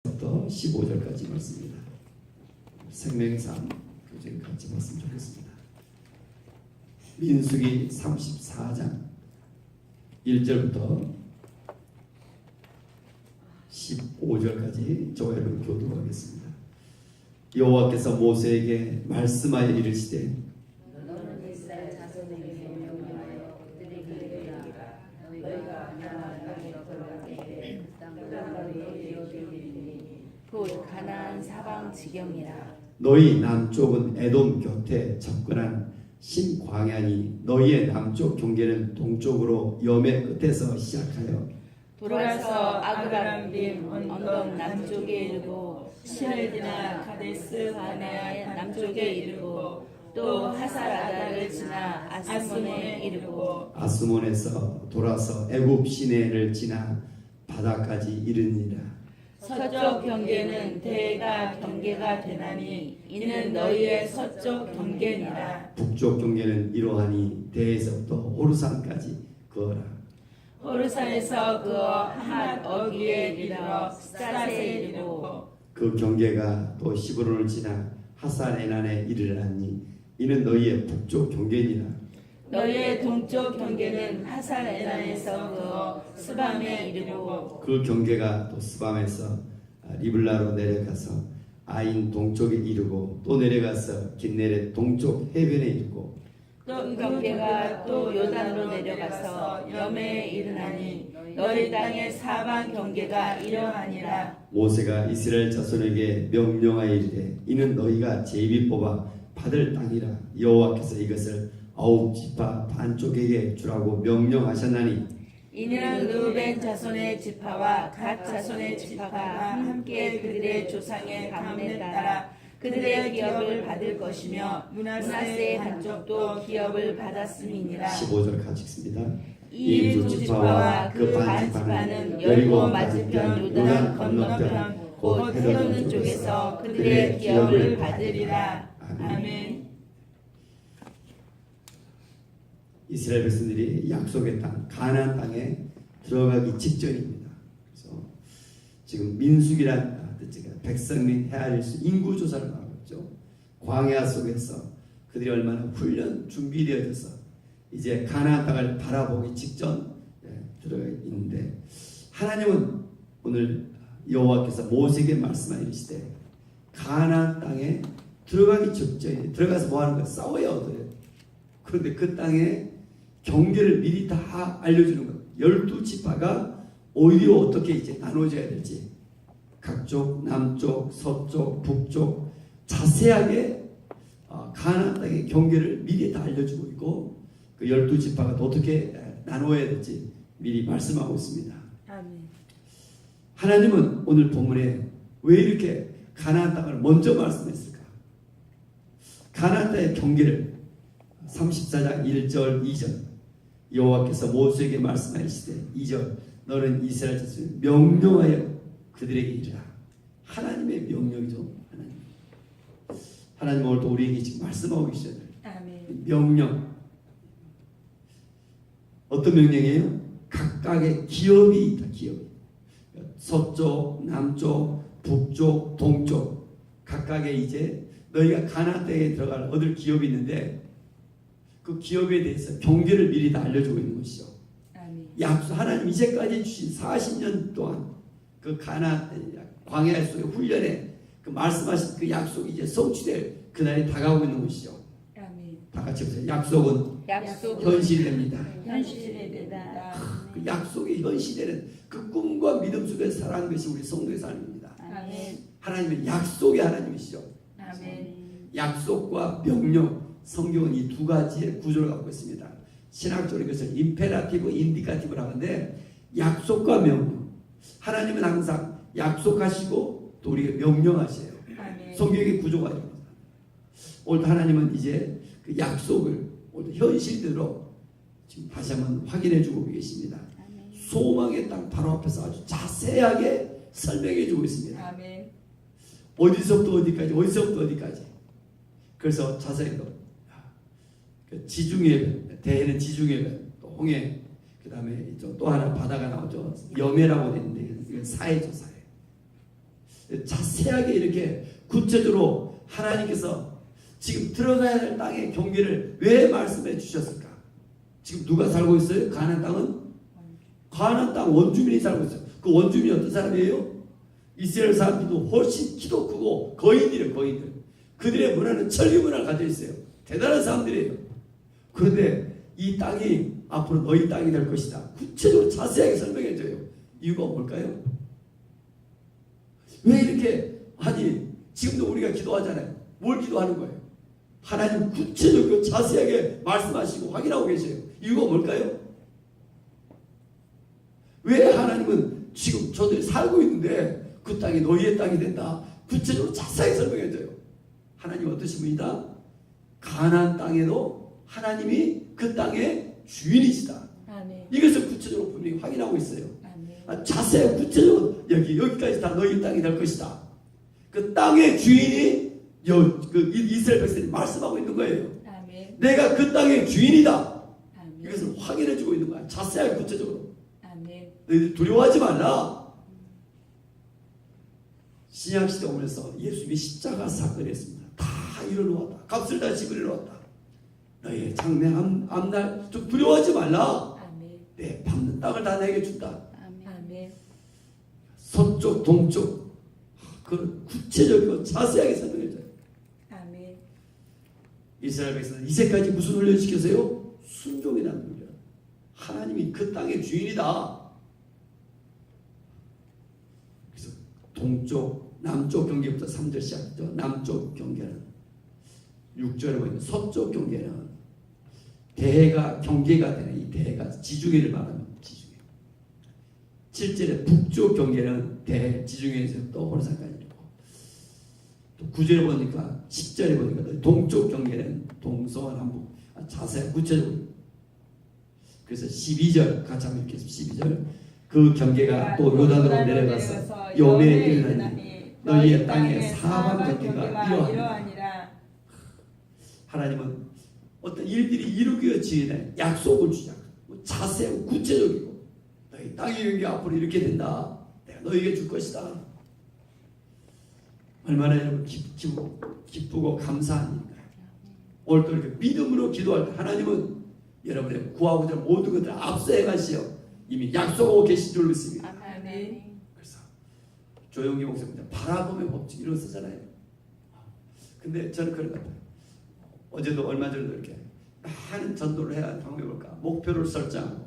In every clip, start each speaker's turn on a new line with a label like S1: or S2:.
S1: 부터 15절까지 말씀입니다. 생명상 교재를 같이 봤으면 좋겠습니다. 민수기 34장 1절부터 15절까지 저희를 교독하겠습니다. 여호와께서 모세에게 말씀하여 이르시되
S2: 너는 이스라엘 자손에게 명령하여 그들에게 이르라. 너희가 가나안 땅에 들어가게 그 땅을 너희에게 주리니 곧 가나안 사방 지경이라.
S1: 너희 남쪽은 에돔 곁에 접근한 신광야니 너희의 남쪽 경계는 동쪽으로 염해 끝에서 시작하여
S2: 돌아서 아그람빔 언덕 남쪽에 이르고 신을 지나 가데스 바네아의 남쪽에 이르고 또 하사라다를 지나 아스몬에 이르고
S1: 아스몬에서 돌아서 애굽 시내를 지나 바다까지 이르니라.
S2: 서쪽 경계는 대가 경계가 되나니 이는 너희의 서쪽 경계니라.
S1: 북쪽 경계는 이러하니 대에서부터 호르산까지 그어라.
S2: 호르산에서 그어 핫 어기에 이르러 스앗에 이르고
S1: 그 경계가 또 시브론을 지나 하산에난에 이르라니 이는 너희의 북쪽 경계니라.
S2: 너희의 동쪽 경계는 하산에난에서 그어 스밤에 이르고
S1: 그 경계가 또 스밤에서 리블라로 내려가서 아인 동쪽에 이르고 또 내려가서 긴네렛 동쪽 해변에 이르고
S2: 또 그 경계가 또 요단으로 내려가서 염해에 이르나니 너희 땅의 사방 경계가 이러하니라.
S1: 모세가 이스라엘 자손에게 명령하여 이르되 이는 너희가 제비 뽑아 받을 땅이라. 여호와께서 이것을 아홉 지파 반쪽에게 주라고 명령하셨나니
S2: 이는 르우벤 자손의 지파와 갓 자손의 지파가 함께 그들의 조상의 가문에 따라 그들의 기업을 받을 것이며 므낫세의 한쪽도 기업을 받았음이니라.
S1: 15절 같이 읽습니다.
S2: 이 두 지파와 그 반 지파는 여리고 맞은편 요단 건너편 곧 헤르몬 쪽에서 그들의 기업을 받으리라. 아멘.
S1: 이스라엘 백성들이 약속의 땅 가나안 땅에 들어가기 직전입니다. 그래서 지금 민수기란 뜻이 백성이 헤아릴 수 인구 조사를 하고 있죠. 광야 속에서 그들이 얼마나 훈련 준비되어져서 이제 가나안 땅을 바라보기 직전 들어가 있는데 하나님은 오늘 여호와께서 모세에게 말씀하시되 가나안 땅에 들어가기 직전에 들어가서 뭐 하는 거야? 싸워야 얻어요. 그런데 그 땅에 경계를 미리 다 알려주는 거예요. 12지파가 어디로 어떻게 이제 나눠져야 될지 각쪽 남쪽 서쪽 북쪽 자세하게 가나안 땅의 경계를 미리 다 알려주고 있고 그 12지파가 또 어떻게 나눠야 될지 미리 말씀하고 있습니다.
S2: 아멘.
S1: 하나님은 오늘 본문에 왜 이렇게 가나안 땅을 먼저 말씀했을까? 가나안 땅의 경계를 34장 1절 2절 여호와께서 모세에게 말씀하시되 2절 너는 이스라엘 자손을 명령하여 그들에게 이르라. 하나님의 명령이죠. 하나님 오늘 또 우리에게 지금 말씀하고 계시잖아요.
S2: 아멘.
S1: 명령. 어떤 명령이에요? 각각의 기업이 있다. 기업. 서쪽, 남쪽, 북쪽, 동쪽 각각의 이제 너희가 가나안 땅에 들어갈 얻을 기업이 있는데 그 기업에 대해서 경계를 미리 다 알려주고 있는 것이죠.
S2: 아멘.
S1: 약속 하나님 이제까지 주신 40년 동안 그 가나안 광야 속의 훈련에 그 말씀하신 그 약속이 이제 성취될 그날이 다가오고 있는 것이죠.
S2: 아멘.
S1: 다 같이 보세요. 약속은 현실이 됩니다.
S2: 현실이 되다.
S1: 그 약속이 현실되는 그 꿈과 믿음 속에서 살아가는 것이 우리 성도의 삶입니다.
S2: 아멘.
S1: 하나님은 약속의 하나님이시죠.
S2: 아멘.
S1: 약속과 명령, 성경은 이 두 가지의 구조를 갖고 있습니다. 신학적으로 이것을 임페라티브, 인디카티브를 하는데 약속과 명령. 하나님은 항상 약속하시고 또 우리에게 명령하세요.
S2: 아멘.
S1: 성경의 구조가 됩니다. 오늘 하나님은 이제 그 약속을 오늘 현실대로 지금 다시 한번 확인해주고 계십니다.
S2: 아멘.
S1: 소망의 땅 바로 앞에서 아주 자세하게 설명해주고 있습니다.
S2: 아멘.
S1: 어디서부터 어디까지, 어디서부터 어디까지. 그래서 자세히 그 지중해, 대해는 지중해, 또 홍해, 그 다음에 또 하나 바다가 나오죠. 염해라고 되는데 이건 사해죠, 사해. 자세하게 이렇게 구체적으로 하나님께서 지금 들어가야 할 땅의 경계를 왜 말씀해 주셨을까? 지금 누가 살고 있어요? 가나안 땅은? 가나안 땅 원주민이 살고 있어요. 그 원주민이 어떤 사람이에요? 이스라엘 사람들도 훨씬 키도 크고 거인들이에요. 거인들. 그들의 문화는 철기 문화를 가지고 있어요. 대단한 사람들이에요. 그런데 이 땅이 앞으로 너희 땅이 될 것이다. 구체적으로 자세하게 설명해 줘요. 이유가 뭘까요? 왜 이렇게 아니 지금도 우리가 기도하잖아요. 뭘 기도하는 거예요? 하나님 구체적으로 자세하게 말씀하시고 확인하고 계세요. 이유가 뭘까요? 왜 하나님은 지금 저들이 살고 있는데 그 땅이 너희의 땅이 된다. 구체적으로 자세하게 설명해 줘요. 하나님 어떠신 분이다? 가나안 땅에도 하나님이 그 땅의 주인이시다.
S2: 아멘.
S1: 이것을 구체적으로 분명히 확인하고 있어요.
S2: 아멘.
S1: 자세히 구체적으로 여기까지 다 너희 땅이 될 것이다. 그 땅의 주인이 그 이스라엘 백성이 말씀하고 있는 거예요.
S2: 아멘.
S1: 내가 그 땅의 주인이다.
S2: 아멘.
S1: 이것을 확인해주고 있는 거야. 자세하게 구체적으로.
S2: 아멘.
S1: 너희들 두려워하지 말라. 신약시대 오면서 예수님이 십자가 사건을 했습니다. 다 이뤄놓았다. 값을 다 지불해놓았다. 너희의 장래 앞날 좀 두려워하지 말라.
S2: 아멘.
S1: 내 밟는 땅을 다 내게 준다.
S2: 아멘.
S1: 서쪽 동쪽 그 구체적이고 자세하게 설명해줘요.
S2: 아멘.
S1: 이스라엘 백성은 이제까지 무슨 훈련을 시켰어요? 순종이라는 훈련. 하나님이 그 땅의 주인이다. 그래서 동쪽 남쪽 경계부터 3절 시작했죠. 남쪽 경계는 6절에 보이는 서쪽 경계는 대해가 경계가 되는 이 대해가 지중해를 말하는 지중해. 7절에 북쪽 경계는 대 지중해에서 또 호르산까지 있고, 또 9절에 보니까 10절에 보니까 동쪽 경계는 동서와 남북. 자세히 구체적으로. 그래서 12절 같이 한번 읽겠습니다. 12절 그 경계가 또 요단으로 내려가서 요매에 이르나니 너희의 땅의 사방 경계가 이러하니라. 하나님은 어떤 일들이 이루어지는 약속을 주자. 자세하고 구체적이고 너희 땅의 경계 앞으로 이렇게 된다. 내가 너희에게 줄 것이다. 얼마나 여러분 기쁘고 감사한 일인가요? 오늘 또 이렇게 믿음으로 기도할 때 하나님은 여러분의 구하고자 하는 모든 것들을 앞서 행하시어 이미 약속하고 계신 줄 믿습니다.
S2: 아멘.
S1: 그래서 조용히 목사님 바라보면 법칙 이런 거 쓰잖아요. 근데 저는 그런 것 같아요. 어제도 얼마 전에도 이렇게 많은 전도를 해야 하는 방법이 뭘까? 목표를 설정하고,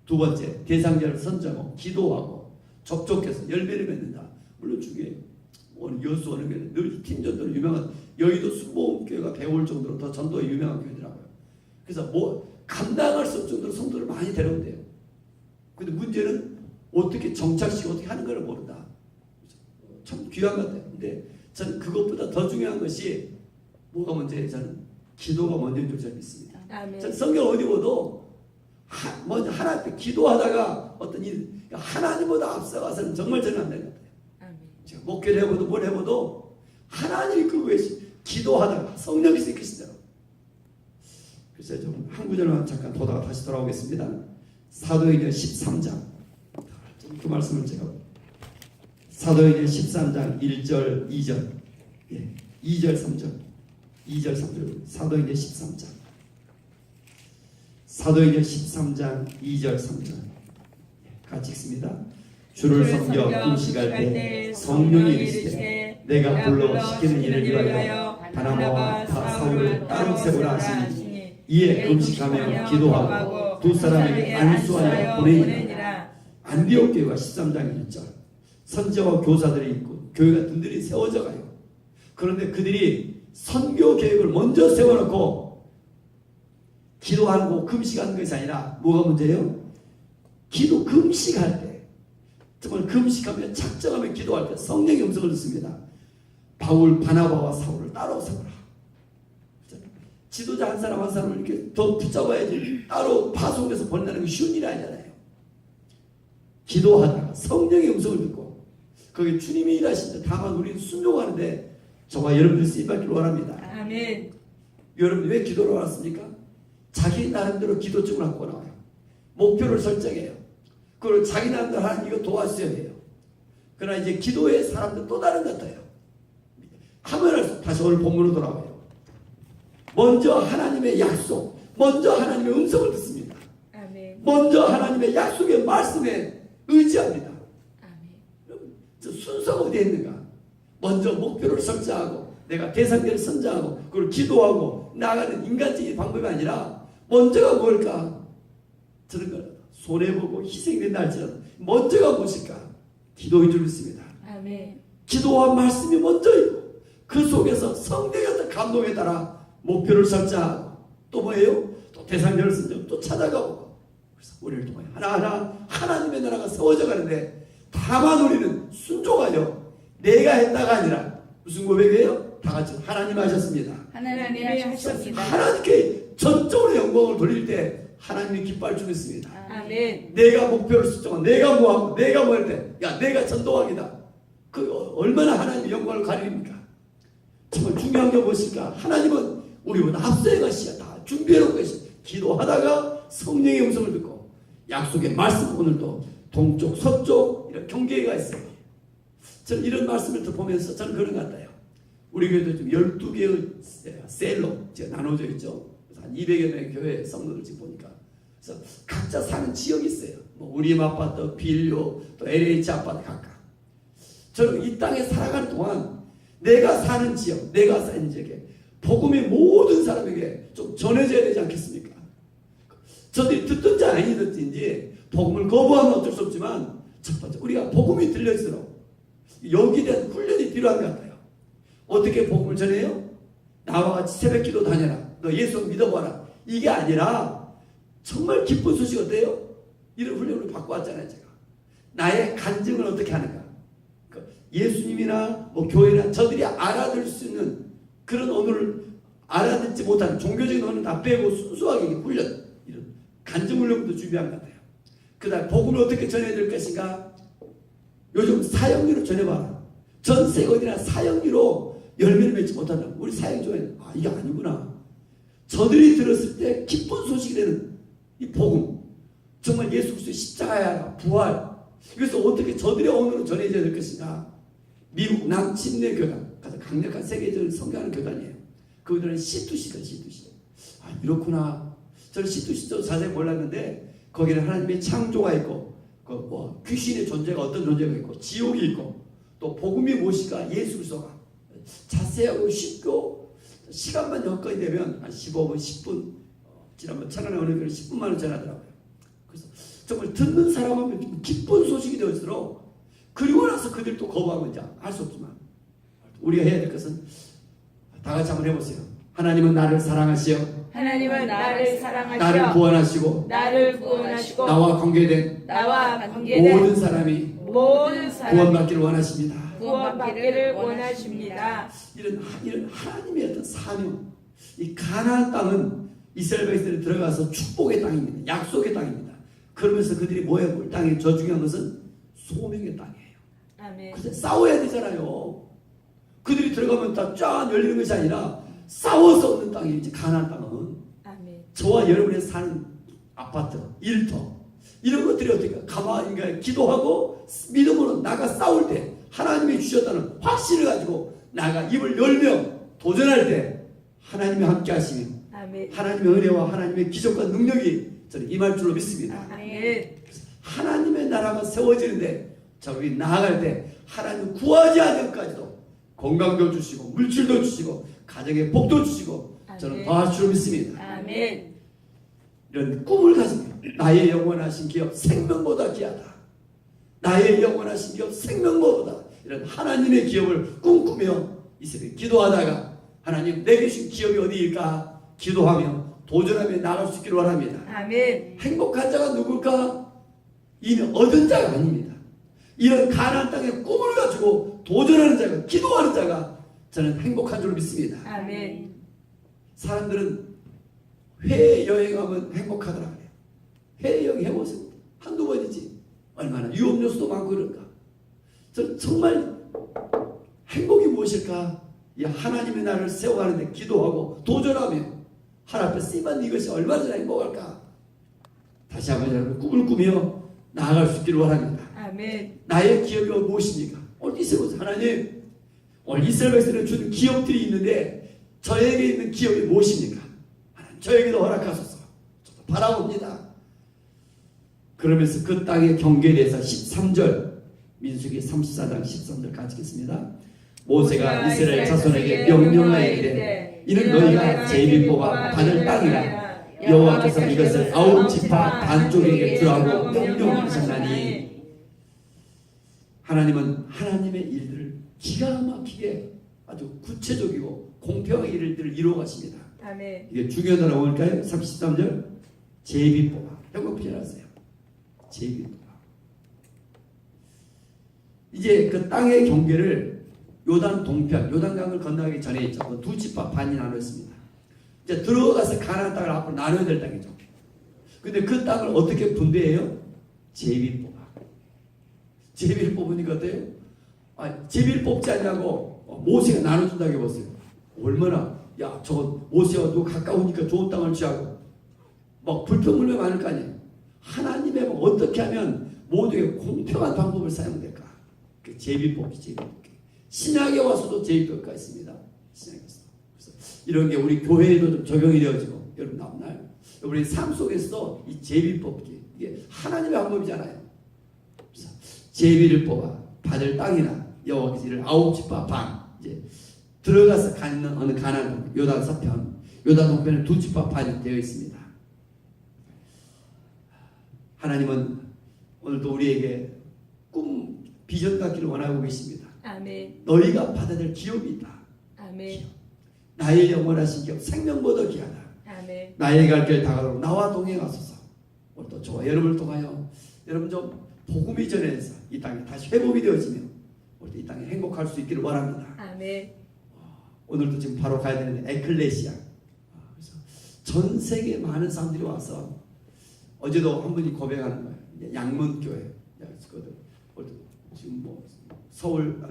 S1: 두 번째 대상자를 선정하고 기도하고 접촉해서 열매를 맺는다. 물론 중에 오늘 여수 어느 교회는 늘 팀전도로 유명한 여의도 순복음교회가 배울 정도로 더 전도에 유명한 교회더라고요. 그래서 뭐 감당할 수 없을 정도로 성도를 많이 데려온대요. 근데 문제는 어떻게 정착시키고 어떻게 하는 걸 모른다. 참 귀한 것 같아요. 근데 저는 그것보다 더 중요한 것이 뭐가 먼저예요? 저는 기도가 먼저인 줄 저는 믿습니다.
S2: 아멘.
S1: 저는 성경 어디 보도 먼저 하나님 앞에 기도하다가 어떤 일 하나님보다 앞서가서는 정말 저는 안 되는 것 같아요.
S2: 아멘.
S1: 제가 목회를 해보도 뭘 해보도 하나님이 끌고 계시 기도하다가 성령이 이끄시더라고요. 그래서 좀 한 구절만 잠깐 보다가 다시 돌아오겠습니다. 사도행전 13장 그 말씀을 제가 사도행전 13장 1절 2절 2절 3절 2절 3절 사도행전 13장 사도행전 13장 2절 3절 같이 읽습니다. 주를 섬겨 금식할 때 성령이 이르시되 내가 불러 시키는 일을 위하여 바나바와 사울을 따로 세우라 하시니 이에 금식하며 기도하고 두 사람에게 안수하여 보내니라. 안디옥 교회가 13장 1절 선지자와 교사들이 있고 교회가 든든히 세워져 가요. 그런데 그들이 선교 계획을 먼저 세워놓고 기도하고 금식하는 것이 아니라 뭐가 문제예요? 기도 금식할 때 정말 금식하며 작정하며 기도할 때 성령의 음성을 듣습니다. 바울 바나바와 사울을 따로 세우라. 지도자 한 사람 한 사람을 이렇게 더 붙잡아야지 따로 파송해서 보낸다는 게 쉬운 일이 아니잖아요. 기도하다가 성령의 음성을 듣고 거기 주님이 일하시는데 다만 우리는 순종하는데 저와 여러분들 쓰임받기를 원합니다.
S2: 아멘.
S1: 여러분 왜 기도를 왔습니까? 자기 나름대로 기도증을 갖고 나와요. 목표를 설정해요. 그걸 자기 나름대로 하나님 이거 도와주셔야 돼요. 그러나 이제 기도의 사람들 또 다른 것 같아요. 하면 할수록 다시 오늘 본문으로 돌아와요. 먼저 하나님의 약속, 먼저 하나님의 음성을 듣습니다.
S2: 아멘.
S1: 먼저 하나님의 약속의 말씀에 의지합니다.
S2: 아멘.
S1: 저 순서가 어디에 있는가? 먼저 목표를 설정하고 내가 대상자를 선정하고 그걸 기도하고 나아가는 인간적인 방법이 아니라 먼저가 뭘까? 저런 걸 손해보고 희생된다 할지라도 먼저가 무엇일까? 기도인 줄 믿습니다.
S2: 아멘.
S1: 기도와 말씀이 먼저이고 그 속에서 성령의 어떤 감동에 따라 목표를 설정하고 또 뭐예요? 또 대상자를 선정 또 찾아가고 그래서 우리를 통해 하나하나 하나님의 나라가 세워져 가는데 다만 우리는 순종하여 내가 했다가 아니라 무슨 고백이에요? 다 같이 하나님 하셨습니다.
S2: 하나님이 하셨습니다.
S1: 하나님께 전적으로 영광을 돌릴 때 하나님이 기뻐할 줄 믿습니다.
S2: 아멘.
S1: 내가 목표를 설정하고 내가 뭐하고 내가 뭐 할 때 야 내가 전도왕이다. 그 얼마나 하나님의 영광을 가리립니까? 정말 중요한 게 무엇일까? 하나님은 우리보다 앞서에 가시야 다 준비해놓고 계시. 기도하다가 성령의 음성을 듣고 약속의 말씀 오늘도 동쪽 서쪽 이런 경계가 있어요. 저는 이런 말씀을 보면서 저는 그런 것 같아요. 우리 교회도 좀 12개의 셀로 제가 나눠져 있죠. 그래서 한 200여 명의 교회 성도들 지금 보니까 그래서 각자 사는 지역이 있어요. 뭐 우리임 아파트, 빌요, 또 LH 아파트 각각. 저는 이 땅에 살아가는 동안 내가 사는 지역, 내가 사는 지역에 복음이 모든 사람에게 좀 전해져야 되지 않겠습니까? 저들이 듣든지 아니든지 복음을 거부하면 어쩔 수 없지만 첫 번째 우리가 복음이 들릴수록 여기에 대한 훈련이 필요한 것 같아요. 어떻게 복음을 전해요? 나와 같이 새벽기도 다녀라. 너 예수 믿어봐라. 이게 아니라 정말 기쁜 소식 어때요? 이런 훈련을 받고 왔잖아요. 제가 나의 간증을 어떻게 하는가? 예수님이나 뭐 교회나 저들이 알아들 수 있는 그런 언어를 알아듣지 못하는 종교적인 언어는 다 빼고 순수하게 훈련, 이런 간증 훈련도 준비한 것 같아요. 그 다음 복음을 어떻게 전해야 될 것인가? 요즘 사형리로 전해봐라. 전 세계 어디나 사형리로 열매를 맺지 못한다. 우리 사형 중에 이게 아니구나. 저들이 들었을 때 기쁜 소식이 되는 이 복음, 정말 예수 그리스도의 십자가야 부활. 그래서 어떻게 저들의 언어로 전해져야 될 것인가? 미국 남침내 교단, 가장 강력한 세계적으로 선교하는 교단이에요. 그들은 C2C다, C2C. 이렇구나. 저는 C2C도 자세히 몰랐는데 거기는 하나님의 창조가 있고 뭐 귀신의 존재가 어떤 존재가 있고 지옥이 있고 또 복음이 무엇인가 예수 그리스도가 자세하고 쉽고 시간만 여건이 되면 한 15분, 10분 지난번 천안에 어느 교회 10분만 원 전하더라고요. 그래서 정말 듣는 사람은 기쁜 소식이 되었을수록 그리고 나서 그들도 거부하면 이제 할 수 없지만 우리가 해야 될 것은 다 같이 한번 해보세요. 하나님은 나를 사랑하시어
S2: 하나님은 나를 사랑하시어
S1: 나를 구원하시고
S2: 나를 구원하시고
S1: 나와 관계된
S2: 모든
S1: 사람이
S2: 사람이
S1: 구원받기를 원하십니다.
S2: 구원받기를 원하십니다.
S1: 이런 하나님의 어떤 사명, 이 가나안 땅은 이스라엘 백성들이 들어가서 축복의 땅입니다. 약속의 땅입니다. 그러면서 그들이 뭐예요? 땅에 저 중요한 것은 소명의 땅이에요.
S2: 아멘.
S1: 그래서 싸워야 되잖아요. 그들이 들어가면 다 쫙 열리는 것이 아니라 싸워서 얻는 땅이지. 가나안 땅은
S2: 아멘.
S1: 저와 여러분이 사는 아파트, 일터 이런 것들이 어떻게 가만히 기도하고 믿음으로 나가 싸울 때 하나님이 주셨다는 확신을 가지고 나가 입을 열며 도전할 때 하나님이 함께 하시며
S2: 아멘.
S1: 하나님의 은혜와 하나님의 기적과 능력이 저는 임할 줄로 믿습니다.
S2: 아멘.
S1: 하나님의 나라가 세워지는데 자 우리 나아갈 때 하나님 구하지 않은 것까지도 건강도 주시고 물질도 주시고 가정의 복도 주시고 저는 더할 줄 믿습니다.
S2: 아멘.
S1: 이런 꿈을 가지며 나의 영원하신 기업 생명보다 귀하다. 나의 영원하신 기업 생명보다 이런 하나님의 기업을 꿈꾸며 이 새벽에 기도하다가 하나님 내게 주신 기업이 어디일까 기도하며 도전하며 나갈 수 있기를 원합니다.
S2: 아멘.
S1: 행복한 자가 누굴까? 이는 얻은 자가 아닙니다. 이런 가나안 땅의 꿈을 가지고 도전하는 자가 기도하는 자가 저는 행복한 줄 믿습니다.
S2: 아멘. 사람들은
S1: 해외여행하면 행복하더라 그래요. 해외여행 해보세요. 한두 번이지. 얼마나 유업요소도 많고 그런가. 저는 정말 행복이 무엇일까? 이 하나님의 나라를 세워가는데 기도하고 도전하며 하나님 앞에 쓰임받는 이것이 얼마나 행복할까? 다시 한번 여러분 꿈을 꾸며 나아갈 수 있기를 원합니다.
S2: 아멘.
S1: 나의 기업이 무엇입니까? 오늘 이스라엘 하나님, 오늘 이스라엘 백성들이 주는 기업들이 있는데 저에게 있는 기업이 무엇입니까? 하나님, 저에게도 허락하소서. 저도 바라봅니다. 그러면서 그 땅의 경계에 대해서 13절, 민수기 34장 13절 같이 읽겠습니다. 모세가 이스라엘 자손에게 명령하여 이는 너희가 제비 뽑아 받을 땅이라. 여호와께서 이것을 아홉 지파 반쪽에게 주라고 명령하셨나니. 하나님은 하나님의 일들을 기가 막히게 아주 구체적이고 공평한 일들을 이루어 가십니다.
S2: 아멘.
S1: 이게 중요한 단어 뭘까요? 33절 제비 뽑아. 영어 표현하세요. 제비 뽑아. 이제 그 땅의 경계를 요단 동편, 요단강을 건너가기 전에 있죠. 두 지파 반이 나눴습니다. 이제 들어가서 가나안 땅을 앞으로 나눠야 될 땅이죠. 근데 그 땅을 어떻게 분배해요? 제비 뽑아. 제비를 뽑으니까 어때요? 제비를 뽑지 않냐고 모세가 나눠준다고 해보세요. 얼마나, 야, 저거 모세와 누가 가까우니까 좋은 땅을 취하고 막 불평불만 많을 거 아니에요. 하나님의 어떻게 하면 모두에게 공평한 방법을 사용될까? 그 제비 뽑기, 제비 뽑기. 신약에 와서도 제비 뽑기가 있습니다. 신약에서. 그래서 이런 게 우리 교회에도 좀 적용이 되어지고, 여러분 다음날 우리 삶 속에서도 이 제비 뽑기, 이게 하나님의 방법이잖아요. 그래서 제비를 뽑아 받을 땅이나 여호와께서 이를 아홉 지파 반, 이제 들어가서 가는 어느 가나안 요단 서편, 요단 동편에 두 지파 반이 되어 있습니다. 하나님은 오늘도 우리에게 꿈, 비전 갖기를 원하고 계십니다.
S2: 아멘.
S1: 너희가 받아야 될 기업이 있다.
S2: 아멘.
S1: 나의 영원하신 기업, 생명보다 귀하다.
S2: 아멘.
S1: 나의 갈 길 다가오고 나와 동행하소서. 오늘도 저와 여러분을 통하여 여러분 좀 복음이 전해서 이 땅이 다시 회복이 되어지며 오늘도 이 땅에 행복할 수 있기를 원합니다.
S2: 아멘.
S1: 오늘도 지금 바로 가야 되는 에클레시아. 그래서 전 세계 많은 사람들이 와서 어제도 한 분이 고백하는 거예요. 양문교회. 지금 뭐 서울,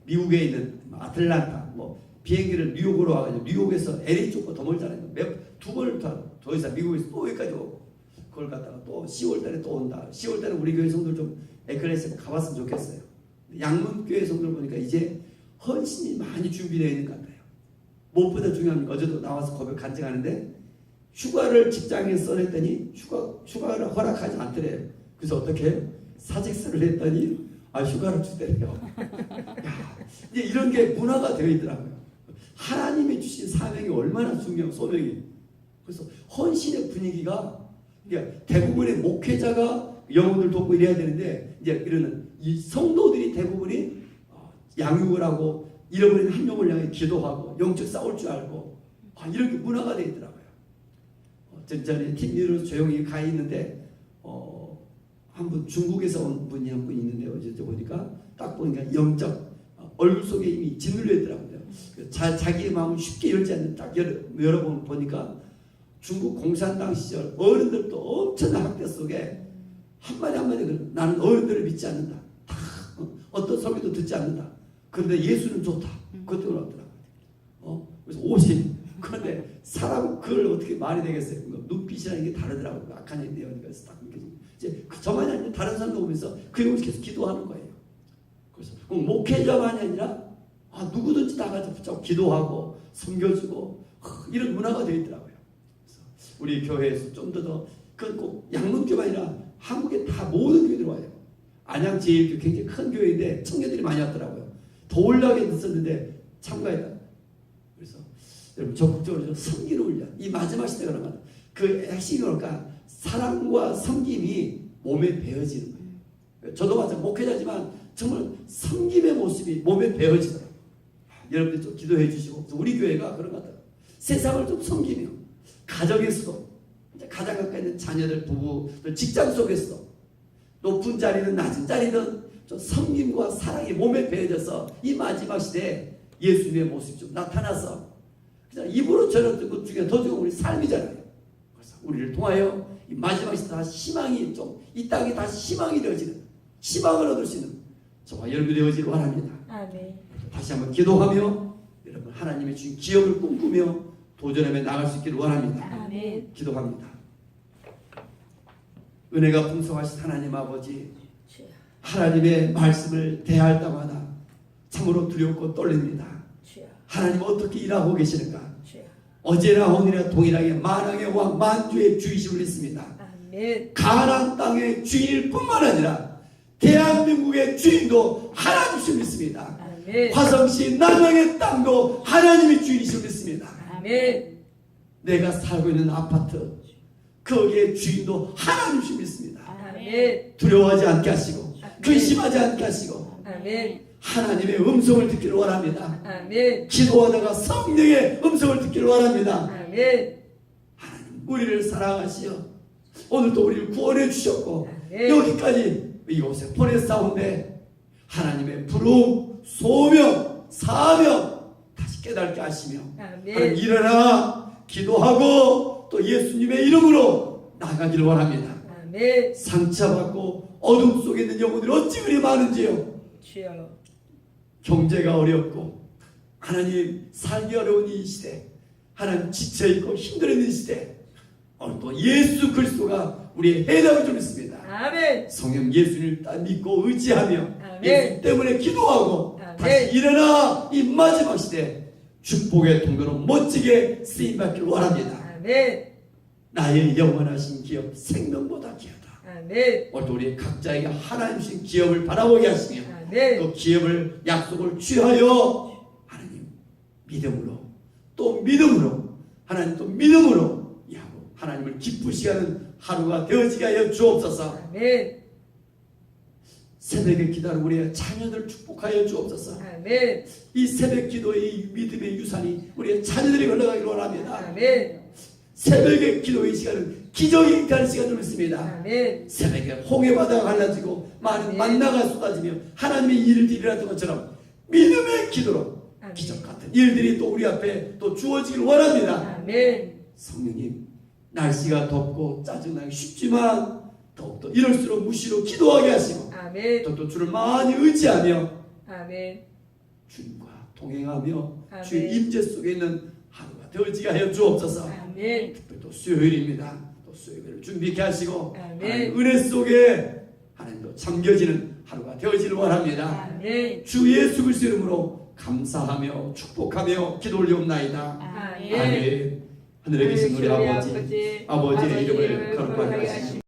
S1: 미국에 있는 아틀란타, 뭐 비행기를 뉴욕으로 와가지고 뉴욕에서 LA 쪽으로 더 멀잖아요. 두 번을 더 이상 미국에서 또 여기까지 오고 그걸 갖다가 또 10월달에 또 온다. 10월달에 우리 교회 성도들 좀 에클레시아 가봤으면 좋겠어요. 양문교회 성도들 보니까 이제 헌신이 많이 준비되어 있는 것 같아요. 무엇보다 중요한 게 어제도 나와서 고백 간증하는데 휴가를 직장에 써냈더니 휴가를 허락하지 않더래요. 그래서 어떻게 해요? 사직서를 냈더니 휴가를 주더래요. 이제 이런 게 문화가 되어 있더라고요. 하나님이 주신 사명이 얼마나 중요한 소명이. 그래서 헌신의 분위기가 대부분의 목회자가 영혼을 돕고 이래야 되는데 이제 이런 이 성도들이 대부분이 양육을 하고 잃어버린 한 명을 향해 기도하고 영적 싸울 줄 알고 이렇게 문화가 되어 있더라고요. 전에 팀 리더로 조용히 가 있는데 한 분 중국에서 온 분이 한 분 있는데 어제 보니까 딱 보니까 영적 얼굴 속에 이미 짓눌려 있더라고요. 자기의 마음을 쉽게 열지 않는 딱 여러 보니까 중국 공산당 시절 어른들도 엄청난 학대 속에 한마디 한마디 나는 어른들을 믿지 않는다. 다 어떤 설교도 듣지 않는다. 그런데 예수는 좋다. 그것 때문에 왔더라고요. 그래서 오신. 그런데 사람 그걸 어떻게 말이 되겠어요? 눈빛이라는 게 다르더라고요. 악한 얘기 내용에서 딱 느껴지고. 이제 저만이 아니라 다른 사람도 오면서 그 영을 계속 기도하는 거예요. 그래서 목회자만이 아니라 누구든지 다 같이 붙잡고 기도하고 섬겨주고 이런 문화가 되어 있더라고요. 그래서 우리 교회에서 좀 더 그건 꼭 양문교가 아니라 한국에 다 모든 교회들 와요. 안양 제일교회 굉장히 큰 교회인데 청년들이 많이 왔더라고요. 더 올라가게 됐었는데 참가했다. 그래서 여러분 적극적으로 섬기는 훈련. 이 마지막 시대 그러면 그 핵심이 뭘까? 사랑과 섬김이 몸에 배어지는 거예요. 저도 마찬가지 목회자지만 정말 섬김의 모습이 몸에 배어지더라고요. 여러분들 좀 기도해 주시고 우리 교회가 그런 것 같아요. 세상을 좀 섬기며 가정에서도 가장 가까이 있는 자녀들, 부부들, 직장 속에서도 높은 자리든 낮은 자리든 좀 섬김과 사랑이 몸에 배어져서 이 마지막 시대에 예수님의 모습이 좀 나타나서 입으로 전했던 것 중에 더 중요한 우리 삶이잖아요. 그래서 우리를 통하여 이 마지막 시대 다 희망이 좀 이 땅이 다시 희망이 되어지는 희망을 얻을 수 있는 저와 여러분이 되어지길 원합니다.
S2: 아멘.
S1: 다시 한번 기도하며 여러분 하나님의 주신 기업을 꿈꾸며 도전하며 나갈 수 있기를 원합니다.
S2: 아멘.
S1: 기도합니다. 은혜가 풍성하신 하나님 아버지, 하나님의 말씀을 대할 때마다 참으로 두렵고 떨립니다.
S2: 주여.
S1: 하나님 어떻게 일하고 계시는가?
S2: 주여.
S1: 어제나 오늘이나 동일하게 만왕의 왕 만주의 주이심을 믿습니다.
S2: 아멘.
S1: 가나안 땅의 주인일 뿐만 아니라 대한민국의 주인도 하나님이심을 믿습니다.
S2: 아멘.
S1: 화성시 남양의 땅도 하나님의 주인이심을 믿습니다.
S2: 아멘.
S1: 내가 살고 있는 아파트 거기에 주인도 하나님이심을 믿습니다.
S2: 아멘.
S1: 두려워하지 않게 하시고 근심하지 않게 하시고
S2: 아멘.
S1: 하나님의 음성을 듣기를 원합니다.
S2: 아멘.
S1: 기도하다가 성령의 음성을 듣기를 원합니다.
S2: 아멘.
S1: 하나님 우리를 사랑하시어 오늘도 우리를 구원해 주셨고
S2: 아멘.
S1: 여기까지 이곳에 보냈사온데 하나님의 부름, 소명, 사명 다시 깨닫게 하시며 하나님
S2: 아멘.
S1: 일어나 기도하고 또 예수님의 이름으로 나가기를 원합니다.
S2: 아멘.
S1: 상처받고 어둠 속에 있는 영혼들이 어찌 그리 많은지요.
S2: 주여.
S1: 경제가 어렵고 하나님 살기 어려운 이 시대, 하나님 지쳐있고 힘들어있는 시대, 오늘 또 예수 그리스도가 우리의 해답을 좀 있습니다.
S2: 아멘.
S1: 성령 예수를 딱 믿고 의지하며
S2: 아멘.
S1: 예수 때문에 기도하고
S2: 아멘.
S1: 다시 일어나 이 마지막 시대 축복의 통로로 멋지게 쓰임받기를 원합니다.
S2: 아멘.
S1: 나의 영원하신 기업 생명보다 귀하다.
S2: 아멘.
S1: 오늘 우리 각자에게 하나님 주신 기업을 바라보게 하시며
S2: 아멘.
S1: 그 기업을 약속을 취하여 하나님 믿음으로 또 믿음으로 하나님 또 믿음으로 이하고 하나님을 기쁘시게 하는 하루가 되어지게 하여 주옵소서.
S2: 아멘.
S1: 새벽에 기도하는 우리의 자녀들 축복하여 주옵소서.
S2: 아멘.
S1: 이 새벽 기도의 믿음의 유산이 우리의 자녀들이 흘러가기를 원합니다.
S2: 아멘.
S1: 새벽의 기도의 시간은 기적이 잉타하는 시간을 있습니다.
S2: 아멘.
S1: 새벽에 홍해바다가 갈라지고 많은
S2: 아멘.
S1: 만나가 쏟아지며 하나님의 일들이 일어났던 것처럼 믿음의 기도로
S2: 아멘.
S1: 기적 같은 일들이 또 우리 앞에 또 주어지기를 원합니다.
S2: 아멘.
S1: 성령님, 날씨가 덥고 짜증나기 쉽지만 더욱더 이럴수록 무시로 기도하게 하시고
S2: 아멘.
S1: 또 주를 많이 의지하며
S2: 아멘.
S1: 주님과 동행하며
S2: 아멘.
S1: 주의 임재 속에 있는 하루가 되어지게 하여 주옵소서.
S2: 아멘.
S1: 특별히 또 수요일입니다. 또 수요일을 준비케 하시고
S2: 아멘.
S1: 하나님 은혜 속에 하나님도 잠겨지는 하루가 되어지를 원합니다.
S2: 아멘.
S1: 주 예수 그리스도 이름으로 감사하며 축복하며 기도 올리옵나이다.
S2: 아멘.
S1: 아멘. 하늘에 계신 우리 아버지, 아버지의 이름을 거룩하게 하시고